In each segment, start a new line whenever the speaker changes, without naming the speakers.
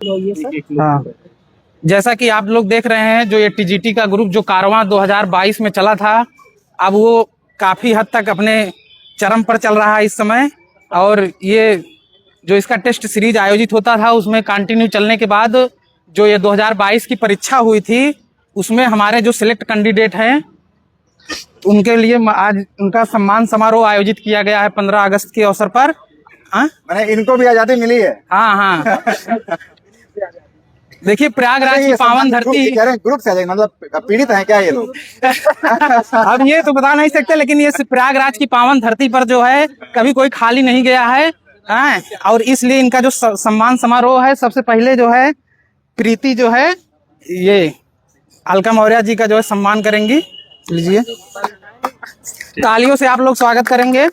हाँ, जैसा कि आप लोग देख रहे हैं, जो ये टीजीटी का ग्रुप जो कारवां 2022 में चला था, अब वो काफी हद तक अपने चरम पर चल रहा है इस समय। और ये जो इसका टेस्ट सीरीज आयोजित होता था, उसमें कंटिन्यू चलने के बाद जो ये 2022 की परीक्षा हुई थी, उसमें हमारे जो सिलेक्ट कैंडिडेट हैं, उनके लिए आज उनका सम्मान समारोह आयोजित किया गया है 15 अगस्त के अवसर पर।
मैंने इनको भी आजादी मिली है।
हाँ हाँ देखिए, प्रयागराज की पावन धरती,
ग्रुप से मतलब पीड़ित हैं क्या ये लोग?
अब ये तो बता नहीं सकते, लेकिन ये प्रयागराज की पावन धरती पर जो है कभी कोई खाली नहीं गया है। और इसलिए इनका जो सम्मान समारोह है, सबसे पहले जो है प्रीति जो है ये अलका मौर्य जी का जो है सम्मान करेंगी। लीजिए, तालियों से आप लोग स्वागत करेंगे।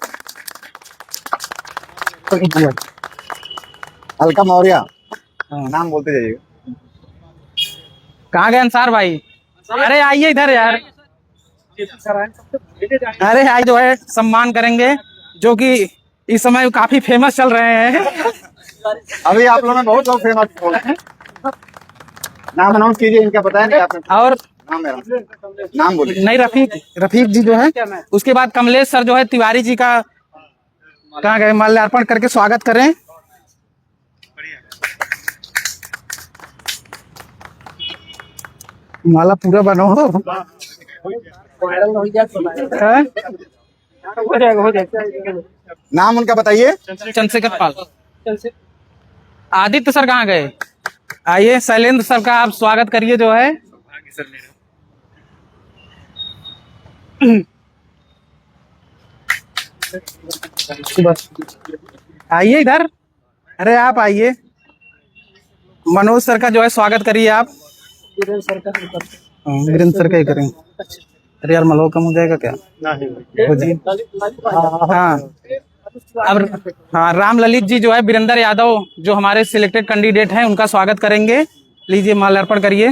अलका मौर्य नाम बोलते जाइएगा।
कहाँ गए अंसार भाई? अरे आइए इधर यार। अरे आज जो है सम्मान करेंगे, जो कि इस समय काफी फेमस चल रहे हैं।
अभी आप लोगों में बहुत लोग फेमस हो रहे हैं। नाम अनाउंस कीजिए, इनका बताया नहीं आपने?
और
नाम बोलिए।
नहीं, रफीक जी जो है। उसके बाद कमलेश सर जो है तिवारी जी का कहाँ गए? माल्यार्पण करके स्वागत करें। माला पूरा बनो हो जाएगा।
नाम उनका बताइए।
चंद्रशेखर पाल। आदित्य सर कहाँ गए? आइए, शैलेंद्र सर का आप स्वागत करिए जो है। आइए इधर। अरे आप आइए। मनोज सर का जो है स्वागत करिए आप। वीरेंद्र सर का ही करेंगे। अरे यार, मलो कम हो जाएगा क्या? हाँ, अब हाँ, राम ललित जी जो है, वीरेंद्र यादव जो हमारे सिलेक्टेड कैंडिडेट हैं, उनका स्वागत करेंगे। लीजिए, माल्यार्पण करिए।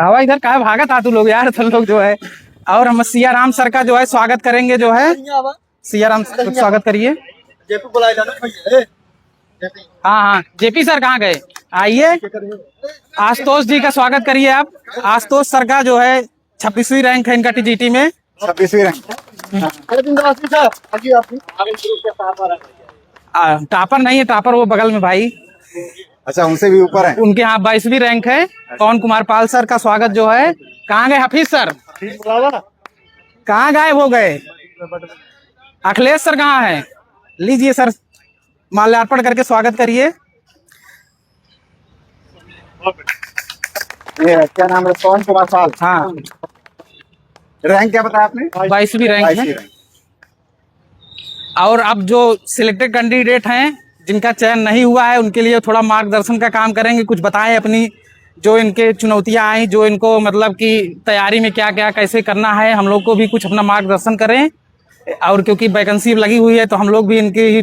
हवा इधर कहा भागा था तू लोग यार, तुम लोग जो है। और हम सिया राम सर का जो है स्वागत करेंगे जो है। सिया राम सर स्वागत करिए। हाँ हाँ, जेपी सर कहाँ गए? आइए। आशुतोष जी का स्वागत करिए आप। आशुतोष सर का जो है 26वीं रैंक है इनका टीजीटी में।
26वीं रैंक।
टॉपर नहीं है, टॉपर वो बगल में भाई।
अच्छा, उनसे भी ऊपर है।
उनके यहाँ 22वीं रैंक है। पवन कुमार पाल सर का स्वागत जो है। कहाँ गए हफीज सर? कहाँ गायब हो गए? अखिलेश सर कहाँ है? लीजिए सर, माल्यार्पण करके स्वागत करिए।
क्या नाम है? पवन कुमार पाल।
हाँ,
रैंक क्या बताया आपने?
22वीं रैंक है। और अब जो सिलेक्टेड कैंडिडेट हैं, जिनका चयन नहीं हुआ है, उनके लिए थोड़ा मार्गदर्शन का काम करेंगे। कुछ बताएं अपनी जो इनके चुनौतियां आई, जो इनको मतलब कि तैयारी में क्या क्या कैसे करना है, हम लोग को भी कुछ अपना मार्गदर्शन करें। और क्योंकि वैकेंसी लगी हुई है, तो हम लोग भी इनके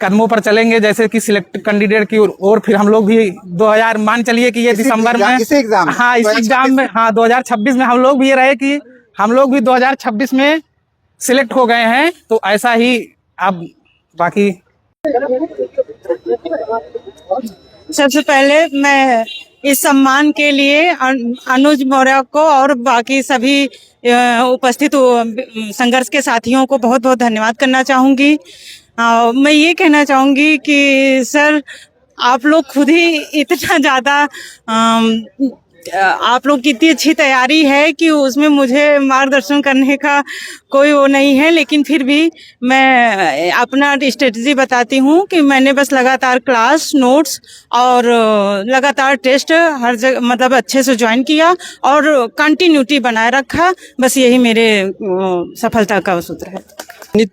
कदमों पर चलेंगे, जैसे कि सिलेक्ट कैंडिडेट की और फिर हम लोग भी 2000 मान चलिए कि ये दिसंबर में, इस एग्जाम में, हाँ 2026 में हम लोग भी ये रहे कि हम लोग भी 2026 में सिलेक्ट हो गए हैं। तो ऐसा ही अब बाकी।
सबसे पहले मैं इस सम्मान के लिए अनुज मौर्य को और बाकी सभी उपस्थित संघर्ष के साथियों को बहुत बहुत धन्यवाद करना चाहूँगी। मैं ये कहना चाहूँगी कि सर, आप लोग खुद ही इतना ज़्यादा आप लोग की इतनी अच्छी तैयारी है कि उसमें मुझे मार्गदर्शन करने का कोई वो नहीं है, लेकिन फिर भी मैं अपना स्ट्रेटजी बताती हूँ कि मैंने बस लगातार क्लास नोट्स और लगातार टेस्ट हर जगह मतलब अच्छे से ज्वाइन किया और कंटिन्यूटी बनाए रखा। बस यही मेरे सफलता का सूत्र है।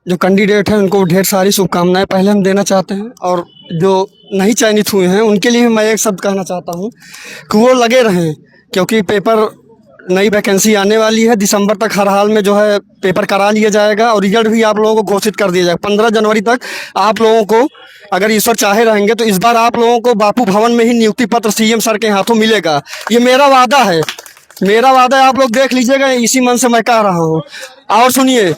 जो कैंडिडेट हैं उनको ढेर सारी शुभकामनाएं पहले हम देना चाहते हैं, और जो नहीं चयनित हुए हैं उनके लिए मैं एक शब्द कहना चाहता हूं कि वो लगे रहें, क्योंकि पेपर नई वैकेंसी आने वाली है। दिसंबर तक हर हाल में जो है पेपर करा लिया जाएगा और रिजल्ट भी आप लोगों को घोषित कर दिया जाएगा। 15 जनवरी तक आप लोगों को, अगर ईश्वर चाहे रहेंगे तो इस बार आप लोगों को बापू भवन में ही नियुक्ति पत्र सीएम सर के हाथों मिलेगा। ये मेरा वादा है। मेरा वादा है, आप लोग देख लीजिएगा, इसी मन से मैं कह रहा हूँ। और सुनिए,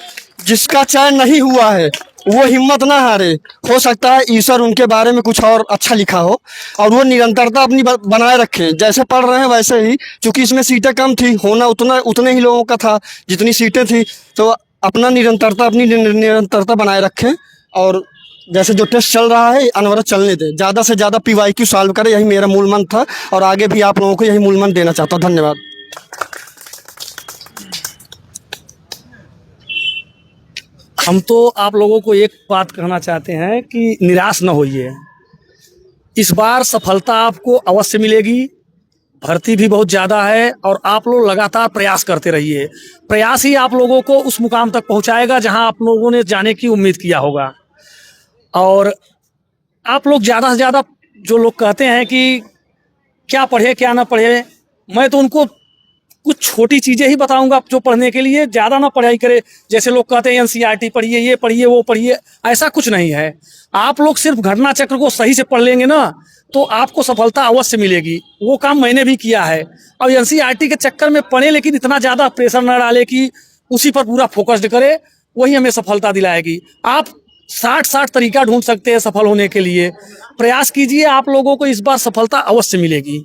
जिसका चयन नहीं हुआ है वो हिम्मत ना हारे। हो सकता है ईश्वर उनके बारे में कुछ और अच्छा लिखा हो और वो निरंतरता अपनी बनाए रखें। जैसे पढ़ रहे हैं वैसे ही, क्योंकि इसमें सीटें कम थी, होना उतने ही लोगों का था जितनी सीटें थी, तो अपनी निरंतरता बनाए रखें। और जैसे जो टेस्ट चल रहा है अनवरत चलने दें, ज़्यादा से ज़्यादा PYQ सॉल्व करें, यही मेरा मूल मंत्र था और आगे भी आप लोगों को यही मूल मंत्र देना चाहता हूँ। धन्यवाद।
हम तो आप लोगों को एक बात कहना चाहते हैं कि निराश न होइए। इस बार सफलता आपको अवश्य मिलेगी। भर्ती भी बहुत ज़्यादा है और आप लोग लगातार प्रयास करते रहिए। प्रयास ही आप लोगों को उस मुकाम तक पहुंचाएगा जहां आप लोगों ने जाने की उम्मीद किया होगा। और आप लोग ज़्यादा से ज़्यादा, जो लोग कहते हैं कि क्या पढ़े क्या ना पढ़े, मैं तो उनको कुछ छोटी चीज़ें ही बताऊंगा जो पढ़ने के लिए। ज़्यादा ना पढ़ाई करे, जैसे लोग कहते हैं NCERT पढ़िए, ये पढ़िए, वो पढ़िए, ऐसा कुछ नहीं है। आप लोग सिर्फ घटना चक्र को सही से पढ़ लेंगे ना तो आपको सफलता अवश्य मिलेगी। वो काम मैंने भी किया है। अब NCERT के चक्कर में पढ़े, लेकिन इतना ज़्यादा प्रेशर न डाले कि उसी पर पूरा फोकस्ड करे, वही हमें सफलता दिलाएगी। आप 60 तरीका ढूंढ सकते हैं सफल होने के लिए। प्रयास कीजिए, आप लोगों को इस बार सफलता अवश्य मिलेगी।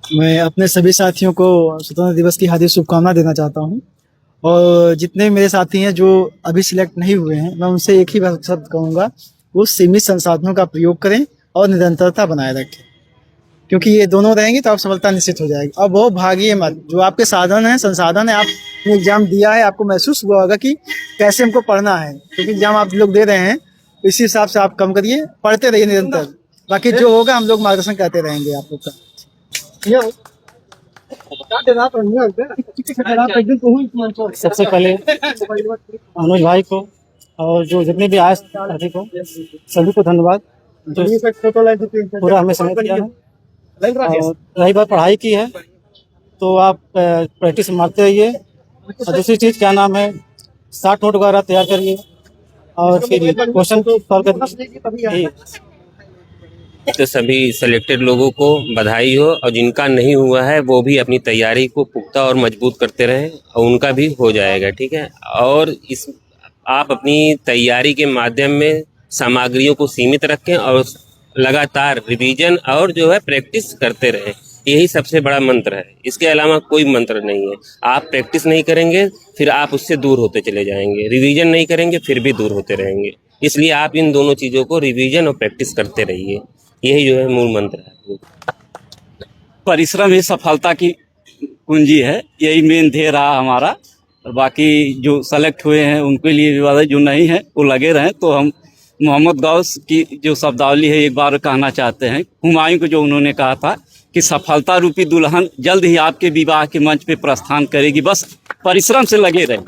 मैं अपने सभी साथियों को स्वतंत्रता दिवस की हार्दिक शुभकामना देना चाहता हूं। और जितने मेरे साथी हैं जो अभी सिलेक्ट नहीं हुए हैं, मैं उनसे एक ही शब्द कहूँगा, वो सीमित संसाधनों का प्रयोग करें और निरंतरता बनाए रखें, क्योंकि ये दोनों रहेंगे तो आप सफलता निश्चित हो जाएगी। और वो भागिए मत, जो आपके साधन है, संसाधन है, आपने एग्जाम दिया है, आपको महसूस हुआ होगा कि कैसे हमको पढ़ना है, क्योंकि एग्जाम आप लोग दे रहे हैं, इसी हिसाब से आप कम करिए, पढ़ते रहिए निरंतर। बाकी जो होगा हम लोग मार्गदर्शन करते रहेंगे आप लोग का।
सबसे पहले अनुज भाई को और जो जितने भी आए साथी को, सभी को धन्यवाद जो पूरा हमें समय दिया है। और रही बात पढ़ाई की है तो आप प्रैक्टिस मारते रहिए। और दूसरी चीज़ क्या नाम है, 60 नोट वगैरह तैयार करिए और फिर क्वेश्चन सॉल्व करिए।
तो सभी सिलेक्टेड लोगों को बधाई हो, और जिनका नहीं हुआ है वो भी अपनी तैयारी को पुख्ता और मजबूत करते रहें और उनका भी हो जाएगा, ठीक है। और इस आप अपनी तैयारी के माध्यम में सामग्रियों को सीमित रखें और लगातार रिवीजन और जो है प्रैक्टिस करते रहें। यही सबसे बड़ा मंत्र है, इसके अलावा कोई मंत्र नहीं है। आप प्रैक्टिस नहीं करेंगे फिर आप उससे दूर होते चले जाएंगे, रिवीजन नहीं करेंगे फिर भी दूर होते रहेंगे। इसलिए आप इन दोनों चीज़ों को रिवीजन और प्रैक्टिस करते रहिए, यही जो है मूल मंत्र है।
परिश्रम ही सफलता की कुंजी है, यही मेन ध्येय रहा हमारा। और बाकी जो सेलेक्ट हुए हैं उनके लिए भी वादा, जो नहीं है वो लगे रहें। तो हम मोहम्मद गौस की जो शब्दावली है एक बार कहना चाहते हैं। हुमायूं को जो उन्होंने कहा था कि सफलता रूपी दुल्हन जल्द ही आपके विवाह के मंच पे प्रस्थान करेगी, बस परिश्रम से लगे रहें।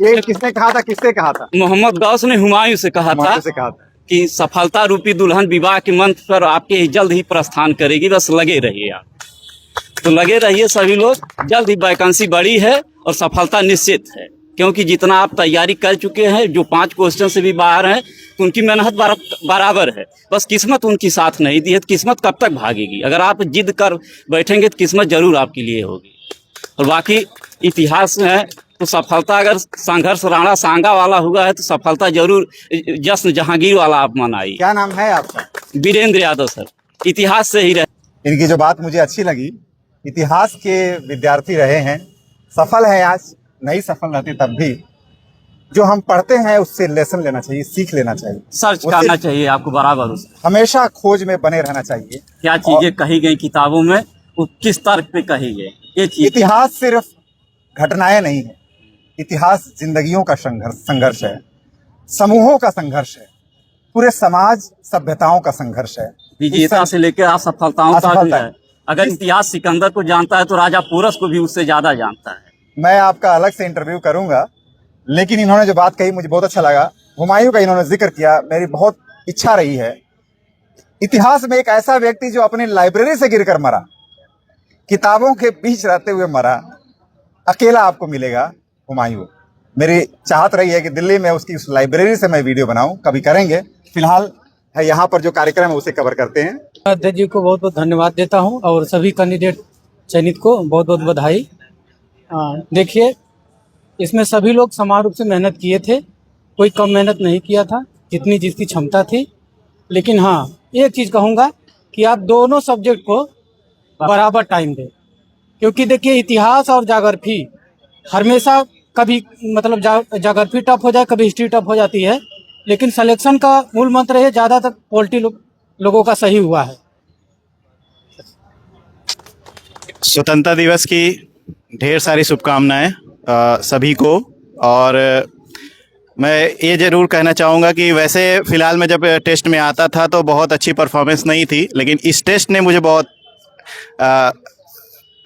ये किसने कहा था, किससे कहा था?
मोहम्मद गौस ने हुमायूं से कहा था कि सफलता रूपी दुल्हन विवाह के मंच पर आपके जल्द ही प्रस्थान करेगी, बस लगे रहिए आप। तो लगे रहिए सभी लोग, जल्द ही वैकेंसी बढ़ी है और सफलता निश्चित है। क्योंकि जितना आप तैयारी कर चुके हैं, जो 5 क्वेश्चन से भी बाहर हैं, तो उनकी मेहनत बराबर है। बस किस्मत उनकी साथ नहीं दी है, तो किस्मत कब तक भागेगी? अगर आप जिद कर बैठेंगे तो किस्मत जरूर आपके लिए होगी। और बाकी इतिहास में है तो सफलता, अगर संघर्ष राणा सांगा वाला हुआ है तो सफलता जरूर जश्न जहांगीर वाला आप मनाइए।
क्या नाम है आपका?
वीरेंद्र यादव सर, इतिहास से ही रहे।
इनकी जो बात मुझे अच्छी लगी, इतिहास के विद्यार्थी रहे हैं, सफल है आज, नहीं सफल रहते तब भी जो हम पढ़ते हैं उससे लेसन लेना चाहिए, सीख लेना चाहिए,
सर्च करना चाहिए आपको बराबर उससे।
हमेशा खोज में बने रहना चाहिए।
क्या चीजें कही गई किताबों में, वो किस तर्क पे कही गई, ये चीज।
इतिहास सिर्फ घटनाएं नहीं है, इतिहास जिंदगियों का संघर्ष है, समूहों का संघर्ष है, पूरे समाज सभ्यताओं का संघर्ष है,
विजेता से लेकर असफलताओं का भी है। अगर इतिहास सिकंदर को जानता है तो राजा पोरस को भी उससे ज्यादा जानता है।
मैं आपका अलग से इंटरव्यू करूंगा, लेकिन इन्होंने जो बात कही मुझे बहुत अच्छा लगा। हुमायूं का इन्होंने जिक्र किया, मेरी बहुत इच्छा रही है। इतिहास में एक ऐसा व्यक्ति जो अपनी लाइब्रेरी से गिरकर मरा, किताबों के बीच रहते हुए मरा, अकेला आपको मिलेगा हुमायूं। मेरी चाहत रही है कि दिल्ली में उसकी उस लाइब्रेरी से मैं वीडियो बनाऊं, कभी करेंगे। फिलहाल यहाँ पर जो कार्यक्रम है उसे कवर करते हैं।
अध्यक्ष जी को बहुत बहुत धन्यवाद देता हूं और सभी कैंडिडेट चयनित को बहुत बहुत बधाई। देखिए, इसमें सभी लोग समान रूप से मेहनत किए थे, कोई कम मेहनत नहीं किया था, जितनी जिसकी क्षमता थी। लेकिन हाँ, एक चीज़ कहूँगा कि आप दोनों सब्जेक्ट को बराबर टाइम दें, क्योंकि देखिए इतिहास और ज्योग्राफी हमेशा कभी मतलब ज्योग्राफी टफ हो जाए, कभी हिस्ट्री टफ हो जाती है, लेकिन सिलेक्शन का मूल मंत्र है ज़्यादातर पॉलिटी लोगों का सही हुआ है।
स्वतंत्रता दिवस की ढेर सारी शुभकामनाएं सभी को। और मैं ये ज़रूर कहना चाहूँगा कि वैसे फ़िलहाल मैं जब टेस्ट में आता था तो बहुत अच्छी परफॉर्मेंस नहीं थी, लेकिन इस टेस्ट ने मुझे बहुत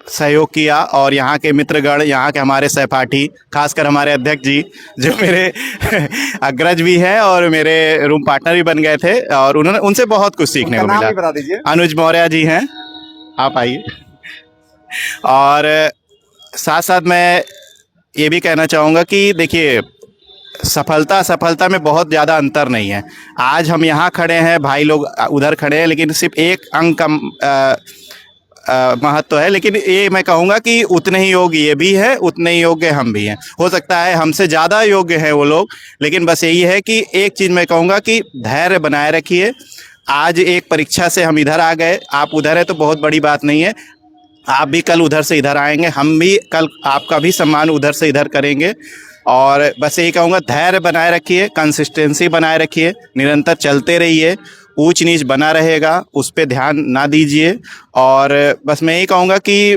सहयोग किया। और यहाँ के मित्रगण, यहाँ के हमारे सहपाठी, खासकर हमारे अध्यक्ष जी जो मेरे अग्रज भी हैं और मेरे रूम पार्टनर भी बन गए थे, और उन्होंने उनसे बहुत कुछ सीखने को मिला।
बता दीजिए।
अनुज मौर्य जी हैं, आप आइए। और साथ साथ मैं ये भी कहना चाहूँगा कि देखिए, सफलता में बहुत ज़्यादा अंतर नहीं है। आज हम यहाँ खड़े हैं, भाई लोग उधर खड़े हैं, लेकिन सिर्फ एक अंक का महत्व है। लेकिन ये मैं कहूँगा कि उतने ही योग्य ये भी है, उतने ही योग्य हम भी हैं। हो सकता है हमसे ज़्यादा योग्य हैं वो लोग, लेकिन बस यही है कि एक चीज़ मैं कहूँगा कि धैर्य बनाए रखिए। आज एक परीक्षा से हम इधर आ गए, आप उधर है तो बहुत बड़ी बात नहीं है। आप भी कल उधर से इधर आएंगे, हम भी कल आपका भी सम्मान उधर से इधर करेंगे। और बस यही कहूँगा, धैर्य बनाए रखिए, कंसिस्टेंसी बनाए रखिए, निरंतर चलते रहिए। ऊंच नीच बना रहेगा, उस पर ध्यान ना दीजिए। और बस मैं यही कहूँगा कि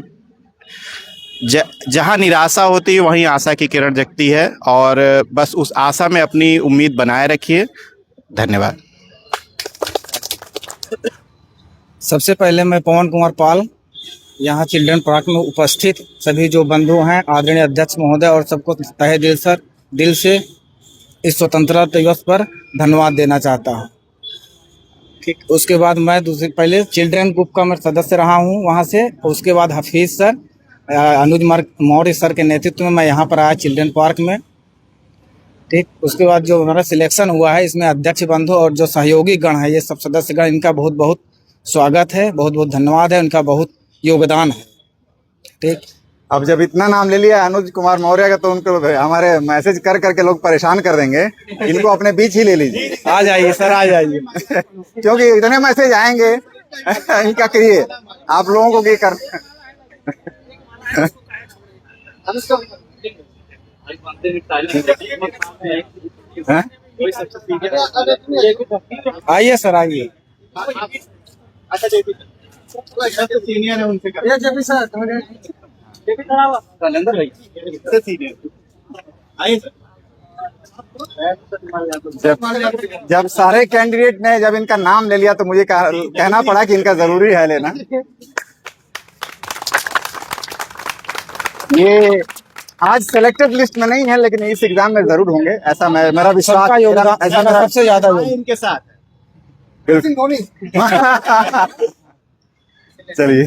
जहाँ निराशा होती है वहीं आशा की किरण जगती है, और बस उस आशा में अपनी उम्मीद बनाए रखिए। धन्यवाद।
सबसे पहले मैं पवन कुमार पाल, यहाँ चिल्ड्रन पार्क में उपस्थित सभी जो बंधु हैं, आदरणीय अध्यक्ष महोदय और सबको तहे दिल से इस स्वतंत्रता दिवस पर धन्यवाद देना चाहता हूँ। ठीक, उसके बाद मैं पहले चिल्ड्रन ग्रुप का मैं सदस्य रहा हूँ वहाँ से। उसके बाद हफीज़ सर, अनुज मौर्य सर के नेतृत्व में मैं यहाँ पर आया चिल्ड्रन पार्क में। ठीक, उसके बाद जो हमारा सिलेक्शन हुआ है, इसमें अध्यक्ष बंधु और जो सहयोगी गण है, ये सब सदस्यगण, इनका बहुत बहुत स्वागत है, बहुत बहुत धन्यवाद है, उनका बहुत योगदान है। ठीक,
अब जब इतना नाम ले लिया अनुज कुमार मौर्य का, तो उनको हमारे मैसेज कर करके लोग परेशान कर देंगे। इनको अपने बीच ही ले लीजिए।
आ जाइए सर, आ जाइए।
क्योंकि इतने मैसेज आएंगे इनका करिए आप लोगों को क्या कर।
आइए सर, आइए।
सीनियर है उनसे जब सारे कैंडिडेट ने जब इनका नाम ले लिया तो मुझे कहना पड़ा कि इनका जरूरी है लेना। ये आज सिलेक्टेड लिस्ट में नहीं है, लेकिन इस एग्जाम में जरूर होंगे, ऐसा मेरा विश्वास। ऐसा सबसे ज्यादा इनके साथ चलिए।